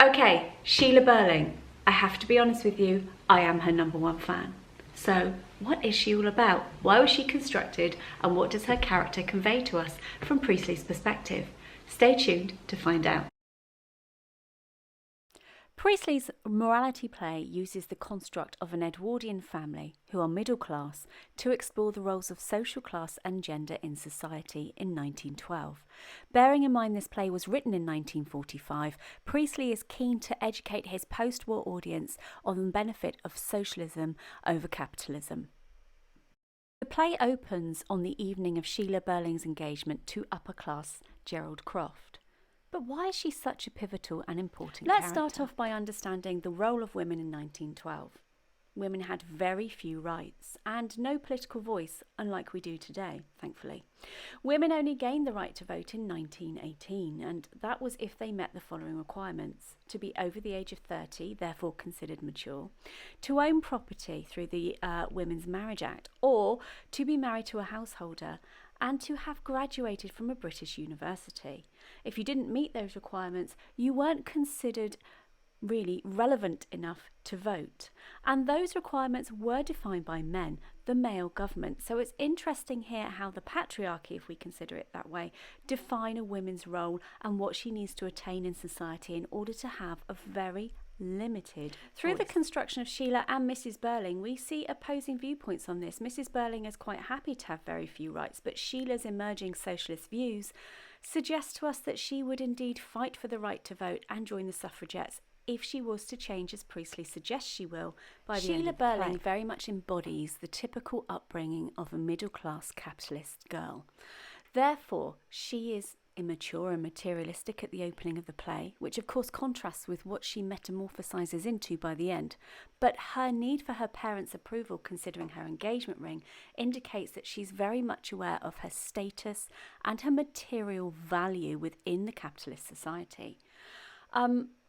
Okay, Sheila Birling. I have to be honest with you, I am her #1 fan. So, what is she all about? Why was she constructed? And what does her character convey to us from Priestley's perspective? Stay tuned to find out. Priestley's morality play uses the construct of an Edwardian family, who are middle class, to explore the roles of social class and gender in society in 1912. Bearing in mind this play was written in 1945, Priestley is keen to educate his post-war audience on the benefit of socialism over capitalism. The play opens on the evening of Sheila Birling's engagement to upper-class Gerald Croft. But why is she such a pivotal and important character? Let's start off by understanding the role of women in 1912. Women had very few rights and no political voice, unlike we do today, thankfully. Women only gained the right to vote in 1918, and that was if they met the following requirements: to be over the age of 30, therefore considered mature, to own property through the Women's Marriage Act, or to be married to a householder, and to have graduated from a British university. If you didn't meet those requirements, you weren't considered really relevant enough to vote. And those requirements were defined by men, the male government. So it's interesting here how the patriarchy, if we consider it that way, define a woman's role and what she needs to attain in society in order to have a very limited Through the construction of Sheila and Mrs. Birling, we see opposing viewpoints on this. Mrs. Birling is quite happy to have very few rights, but Sheila's emerging socialist views suggest to us that she would indeed fight for the right to vote and join the suffragettes if she was to change as Priestley suggests she will by the end of the play. Sheila Birling very much embodies the typical upbringing of a middle-class capitalist girl. Therefore, she is immature and materialistic at the opening of the play, which of course contrasts with what she metamorphosises into by the end. But her need for her parents' approval, considering her engagement ring, indicates that she's very much aware of her status and her material value within the capitalist society.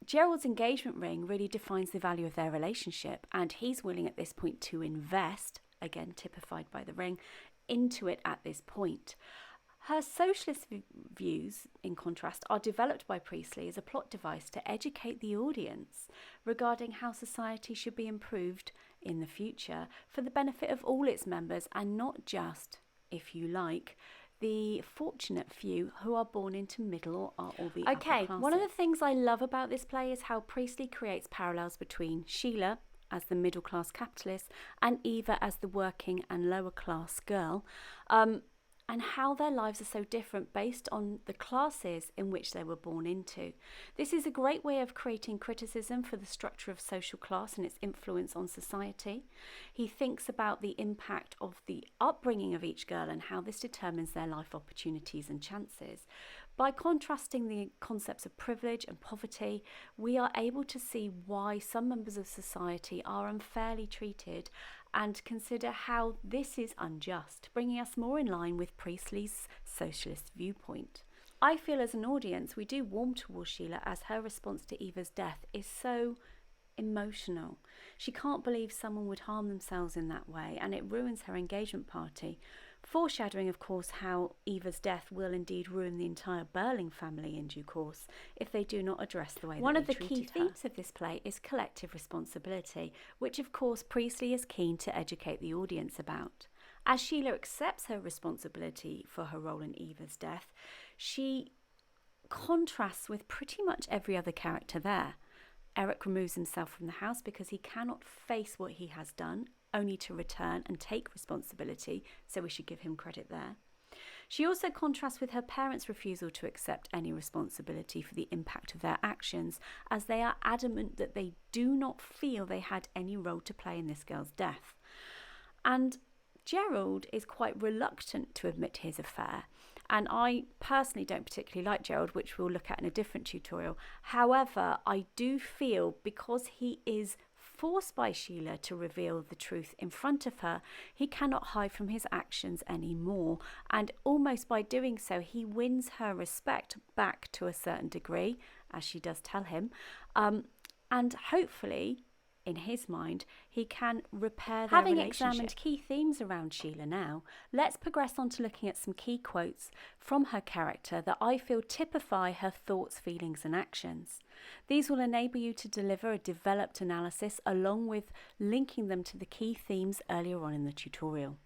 Gerald's engagement ring really defines the value of their relationship, and he's willing at this point to invest, again typified by the ring, into it at this point. Her socialist views, in contrast, are developed by Priestley as a plot device to educate the audience regarding how society should be improved in the future for the benefit of all its members, and not just, if you like, the fortunate few who are born into middle or the upper classes. One of the things I love about this play is how Priestley creates parallels between Sheila as the middle class capitalist and Eva as the working and lower class girl, and how their lives are so different based on the classes in which they were born into. This is a great way of creating criticism for the structure of social class and its influence on society. He thinks about the impact of the upbringing of each girl and how this determines their life opportunities and chances. By contrasting the concepts of privilege and poverty, we are able to see why some members of society are unfairly treated and consider how this is unjust, bringing us more in line with Priestley's socialist viewpoint. I feel as an audience we do warm towards Sheila, as her response to Eva's death is so emotional. She can't believe someone would harm themselves in that way, and it ruins her engagement party, foreshadowing of course how Eva's death will indeed ruin the entire Birling family in due course if they do not address the way that One of the key themes of this play is collective responsibility, which of course Priestley is keen to educate the audience about. As Sheila accepts her responsibility for her role in Eva's death, she contrasts with pretty much every other character there. Eric removes himself from the house because he cannot face what he has done, only to return and take responsibility, so we should give him credit there. She also contrasts with her parents' refusal to accept any responsibility for the impact of their actions, as they are adamant that they do not feel they had any role to play in this girl's death. And Gerald is quite reluctant to admit his affair, and I personally don't particularly like Gerald, which we'll look at in a different tutorial. However, I do feel because he is forced by Sheila to reveal the truth in front of her, he cannot hide from his actions anymore, and almost by doing so he wins her respect back to a certain degree, as she does tell him, and hopefully in his mind, he can repair their relationship. Having examined key themes around their relationship. Having examined key themes around Sheila now, let's progress on to looking at some key quotes from her character that I feel typify her thoughts, feelings and actions. These will enable you to deliver a developed analysis along with linking them to the key themes earlier on in the tutorial.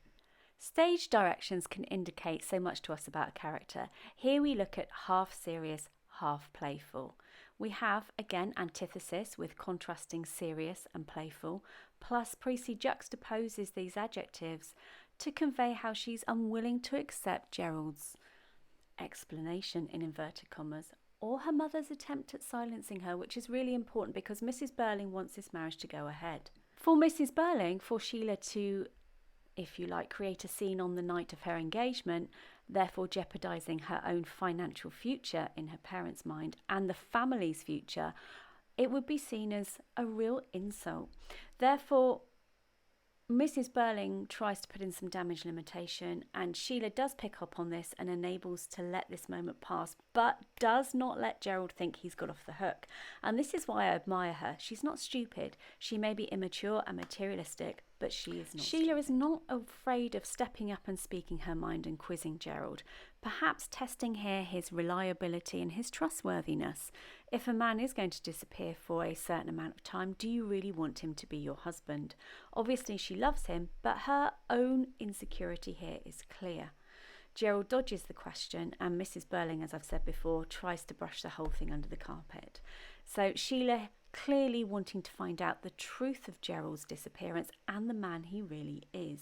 Stage directions can indicate so much to us about a character. Here we look at half serious, half playful. We have, again, antithesis with contrasting serious and playful, plus Priestley juxtaposes these adjectives to convey how she's unwilling to accept Gerald's explanation, in inverted commas, or her mother's attempt at silencing her, which is really important because Mrs. Birling wants this marriage to go ahead. For Mrs. Birling, for Sheila to, if you like, create a scene on the night of her engagement, therefore jeopardising her own financial future in her parents' mind and the family's future, it would be seen as a real insult. Therefore, Mrs. Birling tries to put in some damage limitation, and Sheila does pick up on this and enables to let this moment pass, but does not let Gerald think he's got off the hook. And this is why I admire her. She's not stupid. She may be immature and materialistic, but she is not. Sheila is not afraid of stepping up and speaking her mind and quizzing Gerald, perhaps testing here his reliability and his trustworthiness. If a man is going to disappear for a certain amount of time, do you really want him to be your husband? Obviously she loves him, but her own insecurity here is clear. Gerald dodges the question, and Mrs. Birling, as I've said before, tries to brush the whole thing under the carpet. So Sheila clearly wanting to find out the truth of Gerald's disappearance and the man he really is.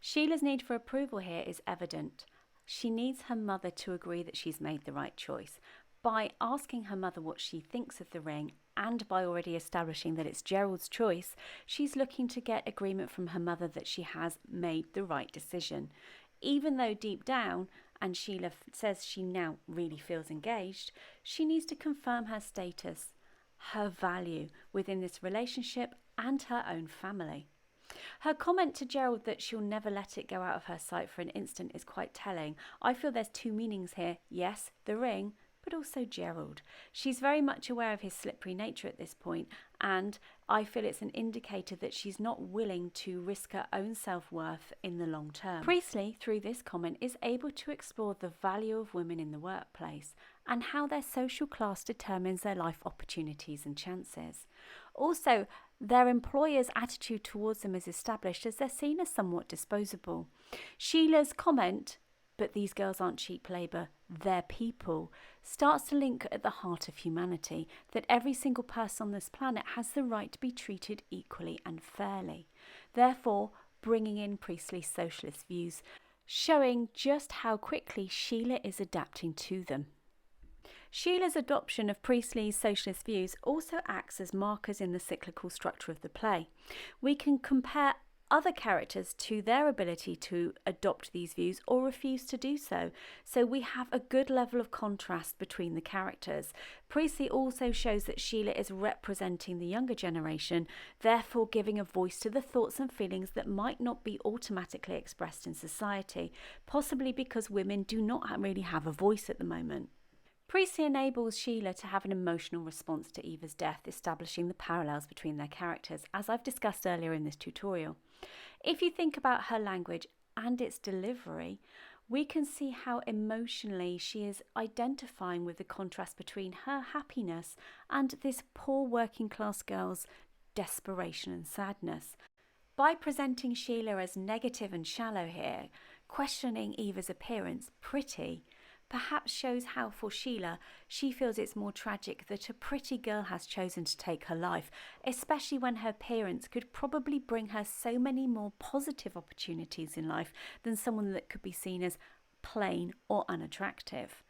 Sheila's need for approval here is evident. She needs her mother to agree that she's made the right choice. By asking her mother what she thinks of the ring, and by already establishing that it's Gerald's choice, she's looking to get agreement from her mother that she has made the right decision. Even though deep down, and Sheila says she now really feels engaged, she needs to confirm her status, her value within this relationship and her own family. Her comment to Gerald that she'll never let it go out of her sight for an instant is quite telling. I feel there's two meanings here. Yes, the ring, but also Gerald. She's very much aware of his slippery nature at this point, and I feel it's an indicator that she's not willing to risk her own self-worth in the long term. Priestley, through this comment, is able to explore the value of women in the workplace and how their social class determines their life opportunities and chances. Also, their employer's attitude towards them is established as they're seen as somewhat disposable. Sheila's comment, "But these girls aren't cheap labour, they're people," starts to link at the heart of humanity, that every single person on this planet has the right to be treated equally and fairly. Therefore, bringing in Priestley's socialist views, showing just how quickly Sheila is adapting to them. Sheila's adoption of Priestley's socialist views also acts as markers in the cyclical structure of the play. We can compare other characters to their ability to adopt these views or refuse to do so. So we have a good level of contrast between the characters. Priestley also shows that Sheila is representing the younger generation, therefore giving a voice to the thoughts and feelings that might not be automatically expressed in society, possibly because women do not really have a voice at the moment. Priestley enables Sheila to have an emotional response to Eva's death, establishing the parallels between their characters, as I've discussed earlier in this tutorial. If you think about her language and its delivery, we can see how emotionally she is identifying with the contrast between her happiness and this poor working class girl's desperation and sadness. By presenting Sheila as negative and shallow here, questioning Eva's appearance, pretty, perhaps shows how for Sheila she feels it's more tragic that a pretty girl has chosen to take her life, especially when her appearance could probably bring her so many more positive opportunities in life than someone that could be seen as plain or unattractive.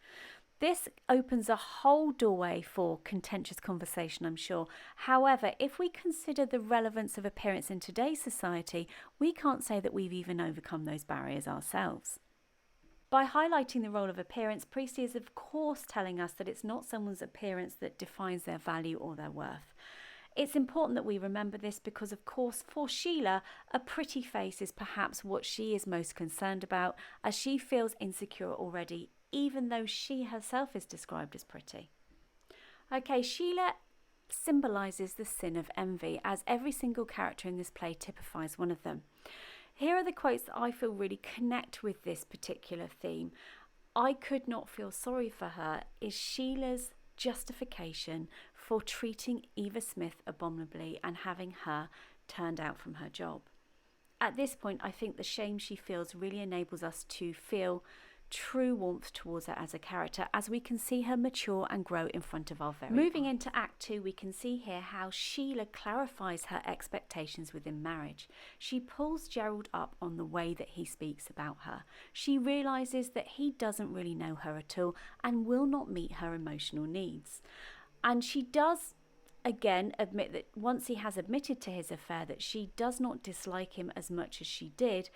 This opens a whole doorway for contentious conversation, I'm sure. However, if we consider the relevance of appearance in today's society, we can't say that we've even overcome those barriers ourselves. By highlighting the role of appearance, Priestley is of course telling us that it's not someone's appearance that defines their value or their worth. It's important that we remember this because, of course, for Sheila, a pretty face is perhaps what she is most concerned about, as she feels insecure already, even though she herself is described as pretty. Okay, Sheila symbolises the sin of envy, as every single character in this play typifies one of them. Here are the quotes that I feel really connect with this particular theme. "I could not feel sorry for her" is Sheila's justification for treating Eva Smith abominably and having her turned out from her job. At this point, I think the shame she feels really enables us to feel true warmth towards her as a character, as we can see her mature and grow in front of our very eyes. Moving into Act 2, we can see here how Sheila clarifies her expectations within marriage. She pulls Gerald up on the way that he speaks about her. She realises that he doesn't really know her at all and will not meet her emotional needs. And she does again admit that once he has admitted to his affair, that she does not dislike him as much as she did,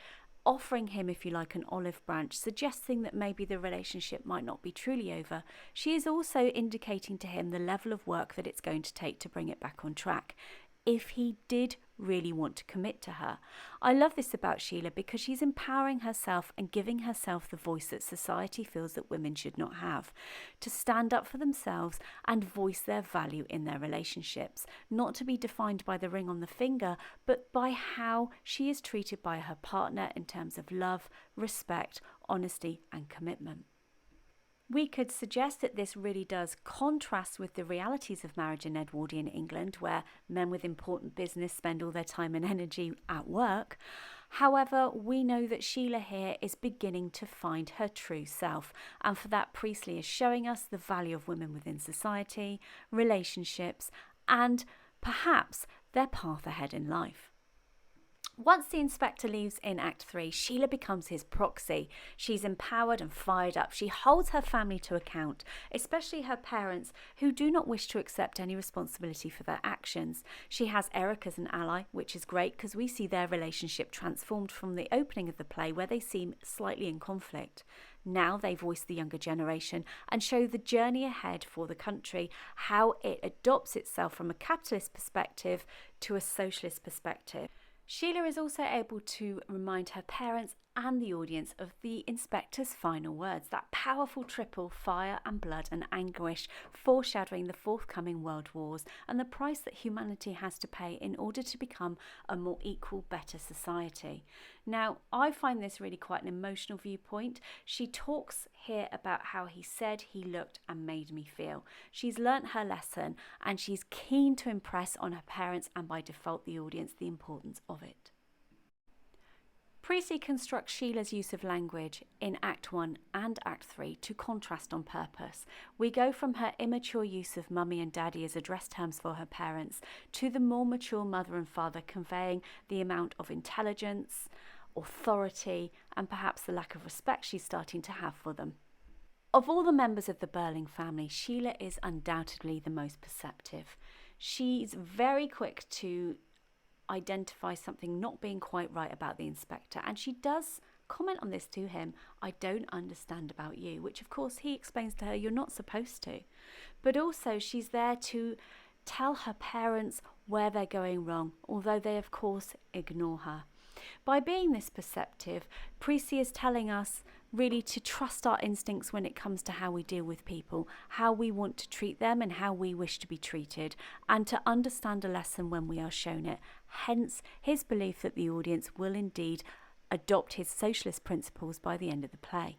offering him, if you like, an olive branch, suggesting that maybe the relationship might not be truly over. She is also indicating to him the level of work that it's going to take to bring it back on track, if he did really want to commit to her. I love this about Sheila because she's empowering herself and giving herself the voice that society feels that women should not have, to stand up for themselves and voice their value in their relationships, not to be defined by the ring on the finger, but by how she is treated by her partner in terms of love, respect, honesty and commitment. We could suggest that this really does contrast with the realities of marriage in Edwardian England, where men with important business spend all their time and energy at work. However, we know that Sheila here is beginning to find her true self, and for that Priestley is showing us the value of women within society, relationships, and perhaps their path ahead in life. Once the inspector leaves in Act 3, Sheila becomes his proxy. She's empowered and fired up. She holds her family to account, especially her parents, who do not wish to accept any responsibility for their actions. She has Eric as an ally, which is great because we see their relationship transformed from the opening of the play, where they seem slightly in conflict. Now they voice the younger generation and show the journey ahead for the country, how it adopts itself from a capitalist perspective to a socialist perspective. Sheila is also able to remind her parents and the audience of the inspector's final words, that powerful triple, fire and blood and anguish, foreshadowing the forthcoming world wars and the price that humanity has to pay in order to become a more equal, better society. Now, I find this really quite an emotional viewpoint. She talks here about how he said, he looked and made me feel. She's learnt her lesson and she's keen to impress on her parents and by default the audience the importance of it. Priestley constructs Sheila's use of language in Act 1 and Act 3 to contrast on purpose. We go from her immature use of mummy and daddy as address terms for her parents to the more mature mother and father, conveying the amount of intelligence, authority and perhaps the lack of respect she's starting to have for them. Of all the members of the Birling family, Sheila is undoubtedly the most perceptive. She's very quick to identify something not being quite right about the inspector, and she does comment on this to him. "I don't understand about you," which of course he explains to her, "You're not supposed to." But also she's there to tell her parents where they're going wrong, although they of course ignore her. By being this perceptive, Priestley is telling us really to trust our instincts when it comes to how we deal with people, how we want to treat them and how we wish to be treated, and to understand a lesson when we are shown it. Hence his belief that the audience will indeed adopt his socialist principles by the end of the play.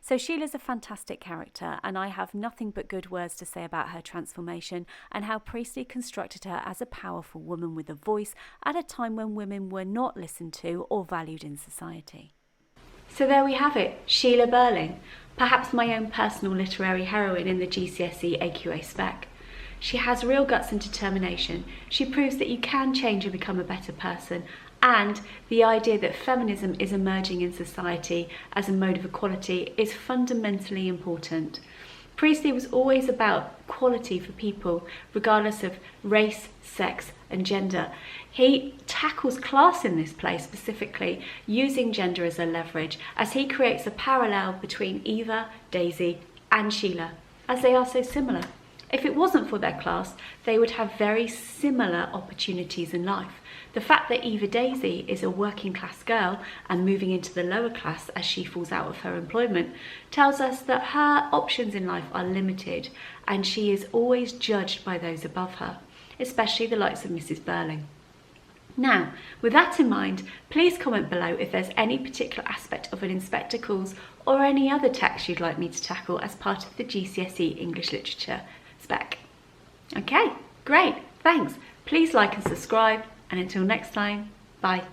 So Sheila's a fantastic character, and I have nothing but good words to say about her transformation and how Priestley constructed her as a powerful woman with a voice at a time when women were not listened to or valued in society. So there we have it, Sheila Birling, perhaps my own personal literary heroine in the GCSE AQA spec. She has real guts and determination. She proves that you can change and become a better person, and the idea that feminism is emerging in society as a mode of equality is fundamentally important. Priestley was always about equality for people, regardless of race, sex and gender. He tackles class in this play specifically, using gender as a leverage, as he creates a parallel between Eva, Daisy and Sheila, as they are so similar. If it wasn't for their class, they would have very similar opportunities in life. The fact that Eva Daisy is a working class girl and moving into the lower class as she falls out of her employment tells us that her options in life are limited and she is always judged by those above her. especially the likes of Mrs. Birling. Now, with that in mind, please comment below if there's any particular aspect of an Inspector Calls or any other text you'd like me to tackle as part of the GCSE English Literature spec. Okay, great, thanks. Please like and subscribe, and until next time, bye.